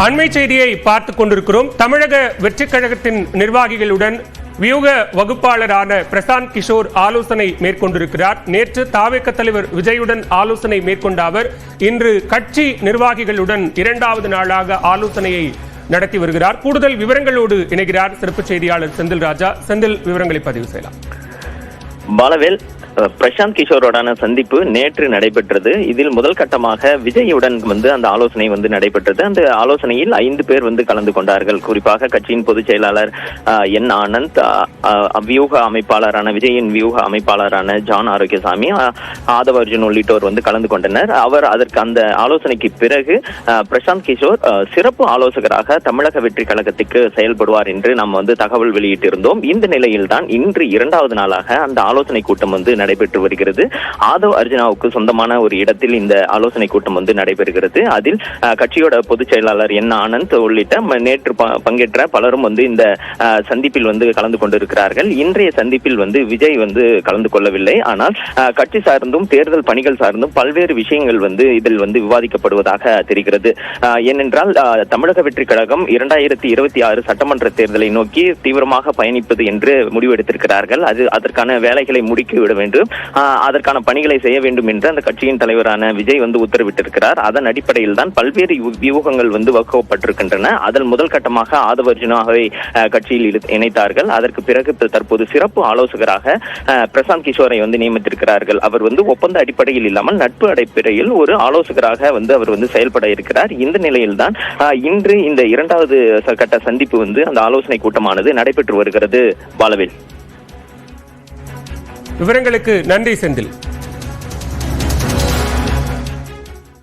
அண்மை செய்தியை பார்த்துக் கொண்டிருக்கிறோம். தமிழக வெற்றிக் கழகத்தின் நிர்வாகிகளுடன் வியூக வகுப்பாளரான பிரசாந்த் கிஷோர் ஆலோசனை மேற்கொண்டிருக்கிறார். நேற்று தாவேக தலைவர் விஜயுடன் ஆலோசனை மேற்கொண்ட அவர் இன்று கட்சி நிர்வாகிகளுடன் இரண்டாவது நாளாக ஆலோசனையை நடத்தி வருகிறார். கூடுதல் விவரங்களோடு இணைகிறார் சிறப்பு செய்தியாளர் செந்தில் ராஜா. செந்தில், விவரங்களை பதிவு செய்யலாம். பாலவேல், பிரசாந்த் கிஷோரோடான சந்திப்பு நேற்று நடைபெற்றது. இதில் முதல் கட்டமாக விஜயுடன் அந்த ஆலோசனை நடைபெற்றது. அந்த ஆலோசனையில் 5 பேர் கலந்து கொண்டார்கள். குறிப்பாக கட்சியின் பொதுச் செயலாளர் என் ஆனந்த், வியூக அமைப்பாளரான விஜயின் வியூக அமைப்பாளரான ஜான் ஆரோக்கியசாமி, ஆதவ அர்ஜுன் உள்ளிட்டோர் கலந்து கொண்டனர். அதற்கு அந்த ஆலோசனைக்கு பிறகு பிரசாந்த் கிஷோர் சிறப்பு ஆலோசகராக தமிழக வெற்றி கழகத்துக்கு செயல்படுவார் என்று நாம் தகவல் வெளியிட்டிருந்தோம். இந்த நிலையில்தான் இன்று இரண்டாவது நாளாக அந்த ஆலோசனை கூட்டம் நடைபெற்று வருகிறது. ஆதவ் அர்ஜுனாவுக்கு சொந்தமான ஒரு இடத்தில் இந்த ஆலோசனை கூட்டம் நடைபெறுகிறது. அதில் கட்சியோட பொதுச் செயலாளர் என் ஆனந்த் உள்ளிட்ட நேற்று பங்கேற்ற பலரும் இந்த சந்திப்பில் கலந்து கொண்டிருக்கிறார்கள். இன்றைய சந்திப்பில் விஜய் கலந்து கொள்ளவில்லை. ஆனால் கட்சி சார்ந்தும் தேர்தல் பணிகள் சார்ந்தும் பல்வேறு விஷயங்கள் இதில் விவாதிக்கப்படுவதாக தெரிகிறது. ஏனென்றால் தமிழக வெற்றி கழகம் 2026 சட்டமன்ற தேர்தலை நோக்கி தீவிரமாக பயணிப்பது என்று முடிவெடுத்திருக்கிறார்கள். அதற்கான வேலைகளை முடுக்கிவிட வேண்டும், அதற்கான பணிகளை செய்ய வேண்டும் என்று அந்த கட்சியின் தலைவரான விஜய் உத்தரவிட்டிருக்கிறார். அதன் அடிப்படையில் தான் பல்வேறு வியூகங்கள் வகுக்கப்பட்டிருக்கின்றன. அதில் முதல் கட்டமாக ஆதவ அர்ஜுனாவை கட்சியில் இணைத்தார்கள். அதற்கு பிறகு தற்போது சிறப்பு ஆலோசகராக பிரசாந்த் கிஷோரை நியமித்திருக்கிறார்கள். அவர் ஒப்பந்த அடிப்படையில் இல்லாமல் நட்பு அடிப்படையில் ஒரு ஆலோசகராக அவர் செயல்பட இருக்கிறார். இந்த நிலையில் தான் இன்று இந்த இரண்டாவது கட்ட சந்திப்பு அந்த ஆலோசனை கூட்டமானது நடைபெற்று வருகிறது. பாலவேல், விவரங்களுக்கு நன்றி செந்தில்.